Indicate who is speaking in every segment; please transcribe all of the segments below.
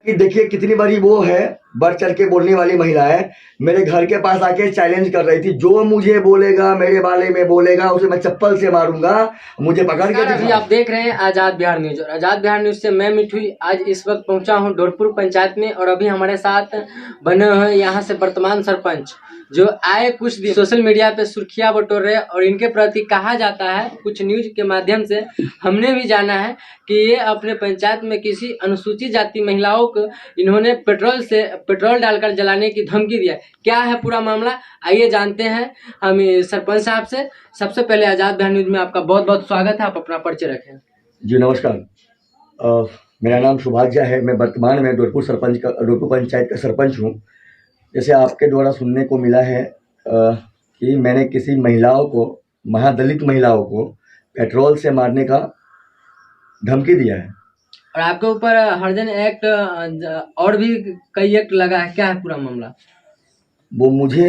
Speaker 1: कि देखिए कितनी बड़ी वो है, बढ़ चढ़ के बोलने वाली महिला है। मेरे घर के पास आके चैलेंज कर रही थी, जो मुझे बोलेगा, मेरे बारे में बोलेगा, उसे मैं चप्पल से मारूंगा, मुझे पकड़ के
Speaker 2: अभी आप देख रहे हैं आजाद बिहार न्यूज, और आजाद बिहार न्यूज से मैं मिठू आज इस वक्त पहुंचा हूं ढोरपुर पंचायत में, और अभी हमारे साथ बने हुए यहाँ से वर्तमान सरपंच जो आए कुछ दिन सोशल मीडिया पे सुर्खियां बटोर रहे, और इनके प्रति कहा जाता है कुछ न्यूज के माध्यम से हमने भी जाना है कि ये अपने पंचायत में किसी अनुसूचित जाति महिलाओं को इन्होंने पेट्रोल डालकर जलाने की धमकी दिया। क्या है पूरा मामला, आइए जानते हैं हम सरपंच साहब से। सबसे पहले आजाद बिहार न्यूज में आपका बहुत बहुत स्वागत है, आप अपना परिचय रखें।
Speaker 1: जी नमस्कार, मेरा नाम सुभाज्या है। मैं वर्तमान में ढोरपुर पंचायत का सरपंच हूँ। जैसे आपके द्वारा सुनने को मिला है कि मैंने किसी महादलित महिलाओं को पेट्रोल से मारने का धमकी दिया है,
Speaker 2: और आपके ऊपर हरिजन एक्ट और भी कई एक्ट लगा है। क्या है पूरा मामला?
Speaker 1: वो मुझे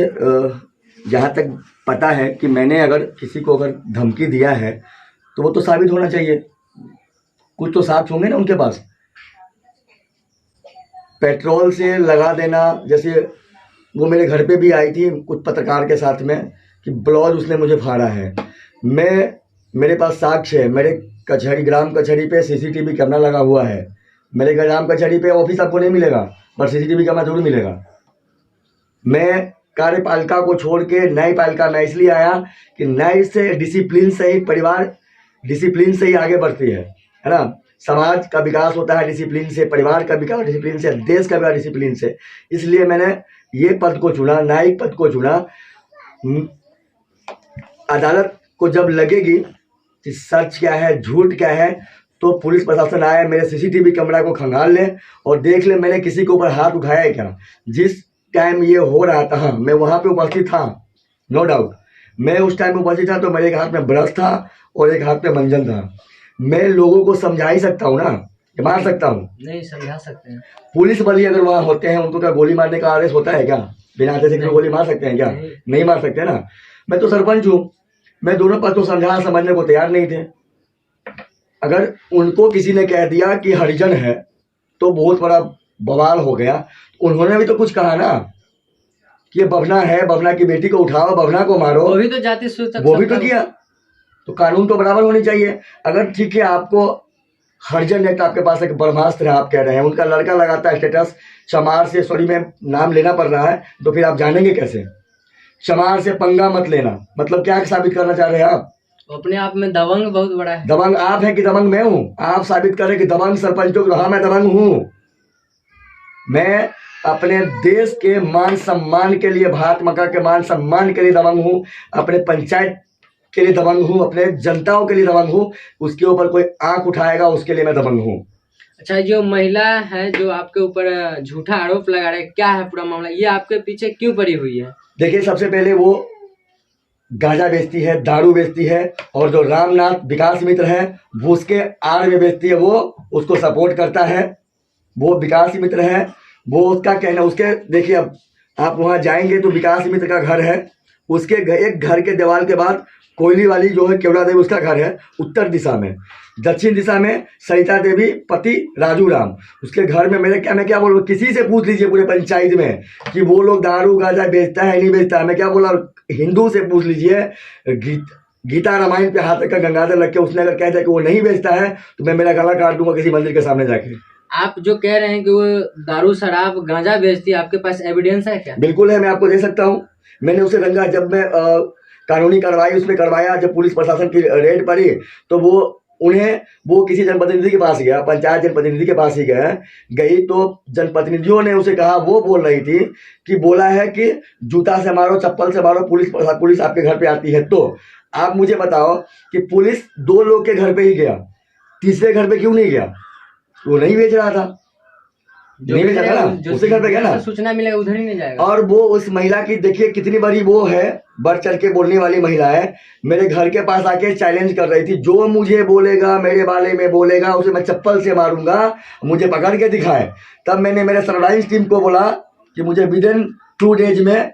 Speaker 1: जहाँ तक पता है कि मैंने अगर किसी को अगर धमकी दिया है तो वो तो साबित होना चाहिए, कुछ तो साक्ष्य होंगे ना उनके पास। पेट्रोल से लगा देना, जैसे वो मेरे घर पे भी आई थी कुछ पत्रकार के साथ में कि ब्लाउज उसने मुझे फाड़ा है। मेरे पास साक्ष्य है, मेरे ग्राम कचहरी पे सीसीटीवी कैमरा लगा हुआ है। मेरे ग्राम कचहरी पे ऑफिस आपको नहीं मिलेगा, पर सीसीटीवी कैमरा जरूर मिलेगा। मैं कार्यपालिका को छोड़ के न्यायपालिका में इसलिए आया कि न्याय से डिसिप्लिन से ही परिवार डिसिप्लिन से ही आगे बढ़ती है ना। समाज का विकास होता है डिसिप्लिन से, परिवार का विकास डिसिप्लिन से, देश का विकास डिसिप्लिन से। इसलिए मैंने ये पद को चुना, न्यायिक पद को चुना। अदालत को जब लगेगी कि सच क्या है झूठ क्या है, तो पुलिस प्रशासन आए, मेरे सीसीटीवी कैमरा को खंगाल ले और देख ले मैंने किसी के ऊपर हाथ उठाया है क्या। जिस टाइम ये हो रहा था मैं वहाँ पे उपस्थित था, नो डाउट मैं उस टाइम उपस्थित था। तो मेरे एक हाथ में ब्रश था और एक हाथ में मंजन था। मैं लोगों को समझा ही सकता हूँ ना, मार सकता हूँ
Speaker 2: नहीं? समझा सकते हैं।
Speaker 1: पुलिस बल अगर वहाँ होते हैं उनको क्या गोली मारने का आदेश होता है क्या? बिना आदेश के गोली मार सकते हैं क्या? नहीं मार सकते ना। मैं तो सरपंच हूँ, मैं दोनों पद को समझने को तैयार नहीं थे। अगर उनको किसी ने कह दिया कि हरिजन है तो बहुत बड़ा बवाल हो गया। उन्होंने भी तो कुछ कहा ना कि ये बभना है, बभना की बेटी को उठाओ, बभना को मारो।
Speaker 2: वो भी तो जाति सूचक,
Speaker 1: वो भी तो किया। तो कानून तो बराबर होनी चाहिए। अगर ठीक है आपको हरिजन एक्ट आपके पास एक ब्रह्मास्त्र है, आप कह रहे हैं उनका लड़का लगाता है स्टेटस चमार से, सॉरी में नाम लेना पड़ रहा है, तो फिर आप जानेंगे कैसे? चमार से पंगा मत लेना मतलब क्या साबित करना चाह रहे हैं आप?
Speaker 2: अपने आप में दबंग बहुत बड़ा है।
Speaker 1: दबंग आप हैं कि दबंग मैं हूं? आप साबित करें कि दबंग सरपंचों को, हाँ मैं दबंग हूं। मैं अपने देश के मान सम्मान के लिए, भारत माता के मान सम्मान के लिए दबंग हूं, अपने पंचायत के लिए दबंग हूं, अपने जनताओं के लिए दबंग हूं। उसके ऊपर कोई आंख उठाएगा उसके लिए मैं दबंग हूं।
Speaker 2: अच्छा, जो महिला है जो आपके ऊपर झूठा आरोप लगा रहे, क्या है पूरा मामला? ये आपके पीछे क्यों पड़ी हुई है?
Speaker 1: देखिए सबसे पहले वो गांजा बेचती है, दारू बेचती है, और जो रामनाथ विकास मित्र है वो उसके आड़ में बेचती है, वो उसको सपोर्ट करता है। वो विकास मित्र है, वो उसका कहना उसके, देखिए अब आप वहाँ जाएंगे तो विकास मित्र का घर है, उसके एक घर के दीवार के बाद कोयली वाली जो है केवड़ा देवी उसका घर है उत्तर दिशा में। दक्षिण दिशा में सरिता देवी पति राजू राम, उसके घर में मैं क्या बोल रहा हूँ, किसी से पूछ लीजिए पूरे पंचायत में कि वो लोग दारू गांजा बेचता है नहीं बेचता है। मैं क्या बोला, हिंदू से पूछ लीजिए, गीता रामायण पे हाथ रखकर गंगाधर रख के उसने अगर कह दिया कि वो नहीं बेचता है तो मैं मेरा गला काट दूंगा किसी मंदिर के सामने जाके।
Speaker 2: आप जो कह रहे हैं कि वो दारू शराब गांजा बेचती है, आपके पास एविडेंस है क्या?
Speaker 1: बिल्कुल है, मैं आपको दे सकता हूँ। मैंने उसे रंगा, जब मैं कानूनी कार्रवाई उसमें करवाया, जब पुलिस प्रशासन की रेड पड़ी तो वो किसी जनप्रतिनिधि के पास गया, पंचायत जनप्रतिनिधि के पास ही गई तो जनप्रतिनिधियों ने उसे कहा, वो बोल रही थी कि बोला है कि जूता से मारो, चप्पल से मारो, पुलिस आपके घर पे आती है। तो आप मुझे बताओ कि पुलिस 2 लोग के घर पे ही गया, तीसरे घर पे क्यों नहीं गया? वो नहीं बेच रहा था, नहीं बेचा था ना, उसी घर पे गया ना,
Speaker 2: सूचना मिलेगा उधर ही नहीं जाएगा।
Speaker 1: और वो उस महिला की देखिए कितनी बड़ी वो है, बढ़ चढ़ के बोलने वाली महिला है। मेरे घर के पास आके चैलेंज कर रही थी, जो मुझे बोलेगा, मेरे बारे में बोलेगा, उसे मैं चप्पल से मारूंगा, मुझे पकड़ के दिखाए। तब मैंने मेरे सर्वेलाइंस टीम को बोला कि मुझे विदिन 2 डेज में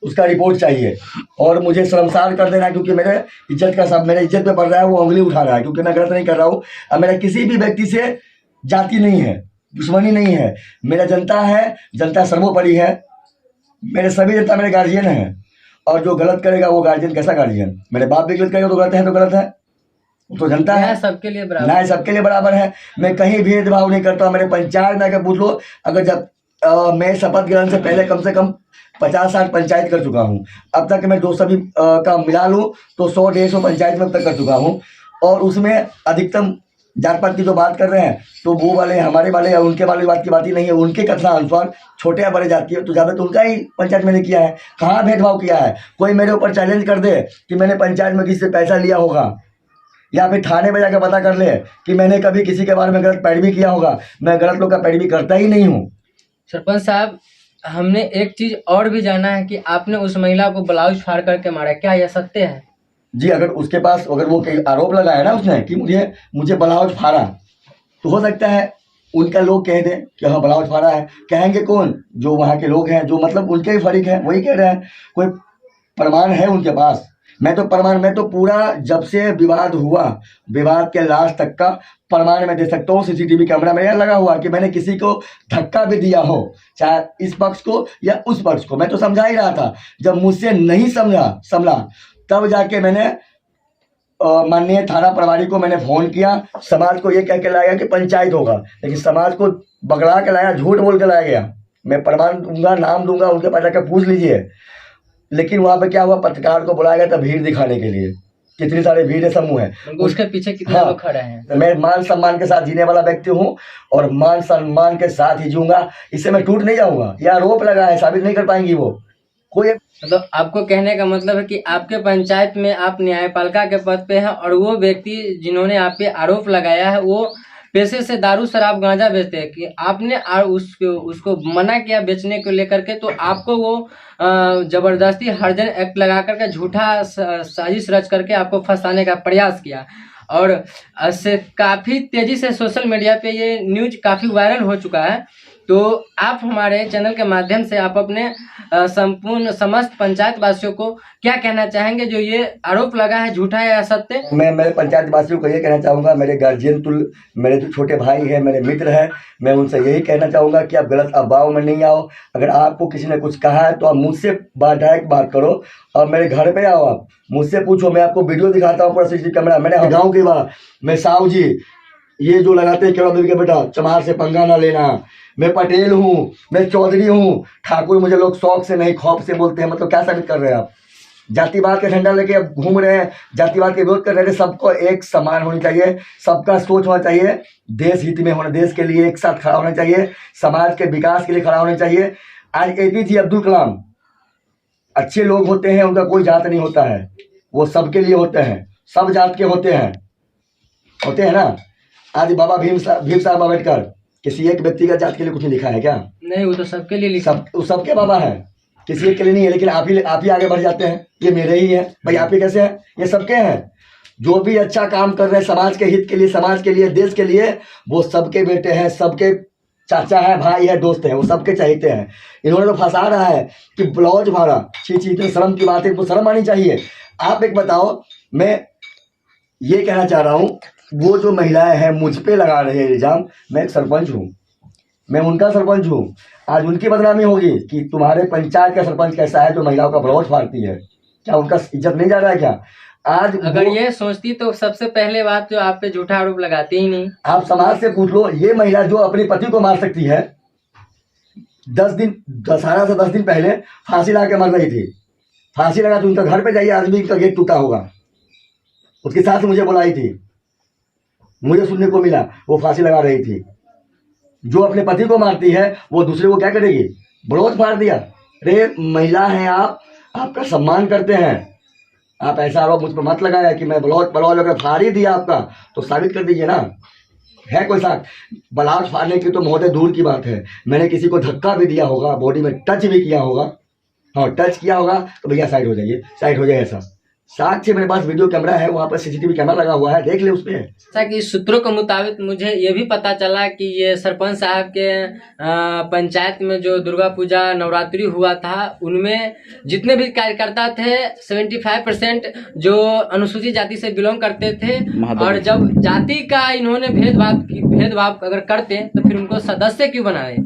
Speaker 1: उसका रिपोर्ट चाहिए और मुझे शर्मसार कर देना, क्योंकि मेरे इज्जत का सब मेरे इज्जत पे पड़ रहा है, वो उंगली उठा रहा है, क्योंकि मैं गलत नहीं कर रहा हूँ। अब मेरा किसी भी व्यक्ति से जाति नहीं है, दुश्मनी नहीं है। मेरा जनता है, जनता सर्वोपरि है। मेरे सभी जनता मेरे गार्जियन हैं, और जो गलत करेगा वो गार्जियन कैसा गार्जियन? मेरे बाप भी गलत करेगा तो गलत है, तो गलत है। वो तो जनता है,
Speaker 2: सबके लिए बराबर,
Speaker 1: न्याय सबके लिए बराबर है। मैं कहीं भेदभाव नहीं करता। मेरे पंचायत में आकर पूछ लो, अगर जब मैं शपथ ग्रहण से पहले कम से कम 50-60 पंचायत कर चुका हूँ। अब तक मैं जो सभी का मिला लूँ तो 100-150 पंचायत में अब तक कर चुका हूँ। और उसमें अधिकतम जात पात की जो बात कर रहे हैं तो वो वाले हमारे वाले या उनके वाले बात की बात ही नहीं है। उनके कथना अनुसार छोटे या बड़े जाति है तो ज़्यादा तो उनका ही पंचायत मैंने किया है। कहाँ भेदभाव किया है? कोई मेरे ऊपर चैलेंज कर दे कि मैंने पंचायत में किसी से पैसा लिया होगा, या फिर थाने में जाकर पता कर ले कि मैंने कभी किसी के बारे में गलत पैरवी किया होगा। मैं गलत लोग का पैरवी करता ही नहीं हूँ।
Speaker 2: सरपंच साहब, हमने एक चीज और भी जाना है कि आपने उस महिला को ब्लाउज फाड़ करके मारा, क्या यह सत्य है?
Speaker 1: जी, अगर उसके पास अगर वो कई आरोप लगाया ना उसने कि मुझे ब्लाउज फाड़ा, तो हो सकता है उनका लोग कह दें कि हाँ ब्लाउज फाड़ा है। कहेंगे कौन? जो वहाँ के लोग हैं, जो मतलब उनके ही फरीक हैं, वही कह रहे हैं। कोई प्रमाण है उनके पास? मैं तो पूरा जब से विवाद हुआ, विवाद के लास्ट तक का प्रमाण मैं दे सकता हूँ। सीसीटीवी कैमरा मेरे यहाँ लगा हुआ कि मैंने किसी को धक्का भी दिया हो, चाहे इस पक्ष को या उस पक्ष को। मैं तो समझा ही रहा था। जब मुझसे नहीं समझा तब जाके मैंने माननीय थाना प्रभारी को मैंने फ़ोन किया। समाज को ये कह के लाया कि पंचायत होगा, लेकिन समाज को बगड़ा के लाया, झूठ बोल के लाया गया। मैं प्रमाण दूंगा, नाम दूंगा, उनके पास जाकर पूछ लीजिए। लेकिन वहाँ पे क्या हुआ, पत्रकार को बुलाया गया था भीड़ दिखाने के लिए। कितनी सारे भीड़ है, समूह है,
Speaker 2: उसके पीछे कितने लोग खड़े हैं।
Speaker 1: मैं मान सम्मान के साथ जीने वाला व्यक्ति हूँ और मान सम्मान के साथ ही जीऊंगा। इससे मैं टूट नहीं जाऊंगा। यह आरोप लगा है, साबित नहीं कर पाएंगी वो कोई।
Speaker 2: मतलब आपको कहने का मतलब है कि आपके पंचायत में आप न्यायपालिका के पद पे हैं और वो व्यक्ति जिन्होंने आप पे आरोप लगाया है वो पैसे से दारू शराब गांजा बेचते हैं, कि आपने उसको मना किया बेचने को लेकर के, तो आपको वो जबरदस्ती हर्जन एक्ट लगा करके झूठा साजिश रच करके आपको फंसाने का प्रयास किया। और इससे काफ़ी तेज़ी से सोशल मीडिया पे ये न्यूज काफ़ी वायरल हो चुका है। तो आप हमारे चैनल के माध्यम से आप अपने संपूर्ण समस्त पंचायत वासियों को क्या कहना चाहेंगे जो ये आरोप लगा है, झूठा है या सत्य?
Speaker 1: मैं मेरे पंचायत वासियों को ये कहना चाहूँगा, मेरे गार्जियन तुल मेरे जो छोटे भाई हैं, मेरे मित्र हैं, मैं उनसे यही कहना चाहूँगा कि आप गलत अफवाहों में नहीं आओ। अगर आपको किसी ने कुछ कहा है तो आप मुझसे डायरेक्ट बात करो और मेरे घर पे आओ, आप मुझसे पूछो। मैं आपको वीडियो दिखाता हूँ पूरा सीसीटीवी कैमरा। मैंने गाँव की बात, मैं साहू जी ये जो लगाते हैं केवल के बेटा चमार से पंगा ना लेना। मैं पटेल हूँ, मैं चौधरी हूँ, ठाकुर मुझे लोग शौक से नहीं खौफ से बोलते हैं। मतलब क्या साबित कर रहे हैं आप? जातिवाद का झंडा लेके अब घूम रहे हैं, जातिवाद के विरोध कर रहे हैं। सबको एक समान होनी चाहिए, सबका सोच होना चाहिए, देश हित में होना, देश के लिए एक साथ खड़ा होना चाहिए, समाज के विकास के लिए खड़ा होना चाहिए। आज APJ अब्दुल कलाम अच्छे लोग होते हैं, उनका कोई जात नहीं होता है, वो सबके लिए होते हैं, सब जात के होते हैं ना। आज बाबा भीम साहब अम्बेडकर किसी एक व्यक्ति का जात के लिए कुछ नहीं लिखा है क्या?
Speaker 2: नहीं, वो तो सबके लिए लिखा,
Speaker 1: सबके बाबा है, किसी एक के लिए नहीं है। लेकिन आप ही आगे बढ़ जाते हैं, ये मेरे ही है भाई, आप ही कैसे हैं? ये सबके हैं। जो भी अच्छा काम कर रहे हैं समाज के हित के लिए, समाज के लिए, देश के लिए, वो सबके बेटे हैं, सबके चाचा है, भाई है, दोस्त है, वो सबके चाहते हैं। इन्होंने तो फंसा रहा है कि ब्लाउज मारा, छी इतनी शर्म की बात है, तो शर्म आनी चाहिए। आप एक बताओ, मैं ये कहना चाह रहा हूँ, वो जो महिलाएं हैं मुझ पे लगा रहे हैं इल्ज़ाम, मैं एक सरपंच हूँ, मैं उनका सरपंच हूँ। आज उनकी बदनामी होगी कि तुम्हारे पंचायत का सरपंच कैसा है जो महिलाओं का ब्लाउज फाड़ती है। क्या उनका इज्जत नहीं जा रहा है क्या? आज
Speaker 2: अगर ये सोचती तो सबसे पहले बात जो आप पे झूठा आरोप लगाती ही नहीं।
Speaker 1: आप समाज से पूछ लो, ये महिला जो अपने पति को मार सकती है, 18 से 10 दिन पहले फांसी लगा के मर रही थी। फांसी लगा तो उनका घर पे जाइए, आदमी का गेट टूटा होगा, उसके साथ मुझे बुलाई थी, मुझे सुनने को मिला वो फांसी लगा रही थी। जो अपने पति को मारती है वो दूसरे को क्या करेगी? ब्लाउज फाड़ दिया। अरे महिला हैं आप, आपका सम्मान करते हैं, आप ऐसा आरोप मुझ पर मत लगाया कि मैं ब्लाउज अगर फाड़ ही दिया आपका तो साबित कर दीजिए ना। है कोई साथ? ब्लाउज फाड़ने की तो महोदय दूर की बात है, मैंने किसी को धक्का भी दिया होगा, बॉडी में टच भी किया होगा, हाँ टच किया होगा तो भैया साइड हो जाइए, साइड हो जाए, ऐसा साक्ष्य मेरे पास वीडियो कैमरा है, वहाँ पर सीसीटीवी कैमरा लगा हुआ है, देख ले उसपे।
Speaker 2: जैसा कि सूत्रों के मुताबिक मुझे ये भी पता चला कि ये सरपंच साहब के पंचायत में जो दुर्गा पूजा नवरात्रि हुआ था, उनमें जितने भी कार्यकर्ता थे 75% जो अनुसूचित जाति से बिलोंग करते थे। और जब जाति का इन्होंने भेदभाव अगर करते तो फिर उनको सदस्य क्यों बनाए?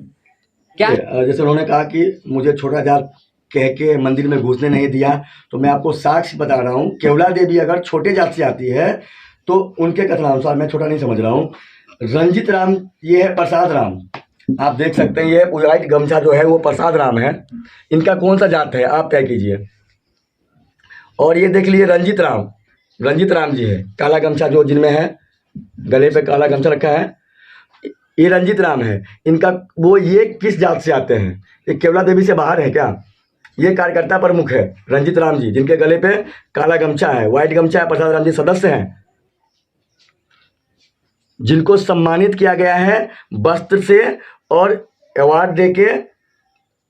Speaker 2: क्या
Speaker 1: जैसे उन्होंने कहा कि मुझे छोटा जात कह के मंदिर में घुसने नहीं दिया, तो मैं आपको साक्ष्य बता रहा हूँ। केवला देवी अगर छोटे जात से आती है तो उनके कथनानुसार, मैं छोटा नहीं समझ रहा हूँ, रंजित राम ये है प्रसाद राम, आप देख सकते हैं, ये व्हाइट गमछा जो है वो प्रसाद राम है। इनका कौन सा जात है आप तय कीजिए। और ये देख लीजिए रंजित राम जी है, काला गमछा जो जिनमें है, गले पे काला गमछा रखा है, ये रंजित राम है। इनका वो ये किस जात से आते हैं? ये केवला देवी से बाहर है क्या? ये कार्यकर्ता प्रमुख है रंजित राम जी, जिनके गले पे काला गमछा है, व्हाइट गमछा है। प्रसाद राम जी सदस्य हैं, जिनको सम्मानित किया गया है वस्त्र से और अवार्ड देके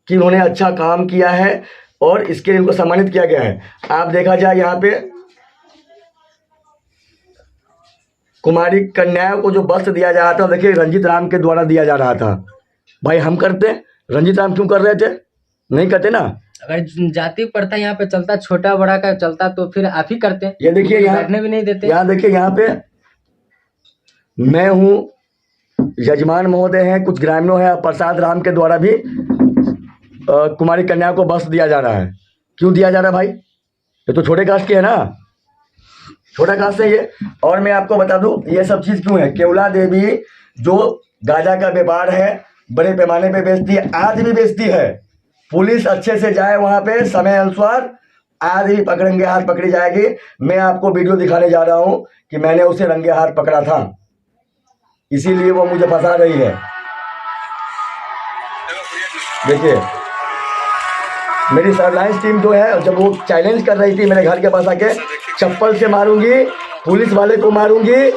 Speaker 1: कि उन्होंने अच्छा काम किया है, और इसके लिए इनको सम्मानित किया गया है। आप देखा जाए यहाँ पे कुमारी कन्याओं को जो वस्त्र दिया जा रहा था, देखिए रंजित राम के द्वारा दिया जा रहा था। भाई हम करते, रंजित राम क्यों कर रहे थे? नहीं करते ना।
Speaker 2: अगर जाति प्रथा यहाँ पे चलता, छोटा बड़ा का चलता, तो फिर आप ही करते।
Speaker 1: ये देखिए यहाँ
Speaker 2: बैठने भी नहीं देते।
Speaker 1: यहाँ देखिए, यहाँ पे मैं हूँ, यजमान महोदय हैं, कुछ ग्रामीणों हैं, प्रसाद राम के द्वारा भी कुमारी कन्याओं को वस्त्र दिया जा रहा है। क्यों दिया जा रहा है भाई? ये तो छोटे कास्ट के है ना, छोटा कास्ट है ये। और मैं आपको बता दूं ये सब चीज़ क्यों है। केवला देवी जो गांजा का व्यापार है बड़े पैमाने पे बेचती है, आज भी बेचती है। पुलिस अच्छे से जाए वहाँ पे समय अनुसार, आज भी रंगे हाथ पकड़ी जाएगी। मैं आपको वीडियो दिखाने जा रहा हूँ कि मैंने उसे रंगे हाथ पकड़ा था, इसीलिए वो मुझे फंसा रही है। देखिए मेरी सर्विलांस टीम जो है, जब वो चैलेंज कर रही थी मेरे घर के पास आके, चप्पल से मारूंगी, पुलिस वाले को मारूंगी,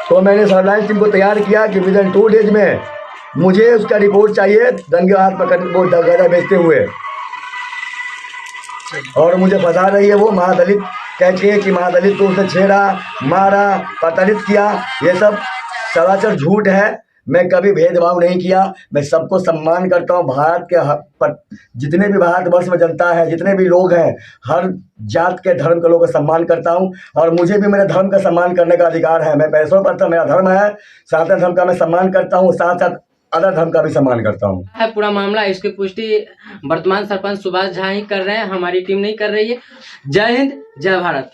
Speaker 1: तो मैंने सर्विलांस टीम को तैयार किया कि विद इन 2 डेज में मुझे उसका रिपोर्ट चाहिए, रंगे हाथ पकड़ वो गांजा बेचते हुए। और मुझे फंसा रही है वो, महादलित कहती है कि महादलित को उसने छेड़ा, मारा, प्रताड़ित किया। ये सब सरासर झूठ है। मैं कभी भेदभाव नहीं किया, मैं सबको सम्मान करता हूँ। भारत के जितने भी भारतवर्ष में जनता है, जितने भी लोग हैं, हर जात के धर्म के लोगों का सम्मान करता हूँ, और मुझे भी मेरे धर्म का सम्मान करने का अधिकार है। मैं पैसों पर, मेरा धर्म है, सनातन धर्म का मैं सम्मान करता हूँ, साथ साथ अदर धर्म का भी सम्मान करता हूँ।
Speaker 2: है पूरा मामला, इसकी पुष्टि वर्तमान सरपंच सुभाष झा ही कर रहे हैं, हमारी टीम नहीं कर रही है। जय हिंद, जय भारत।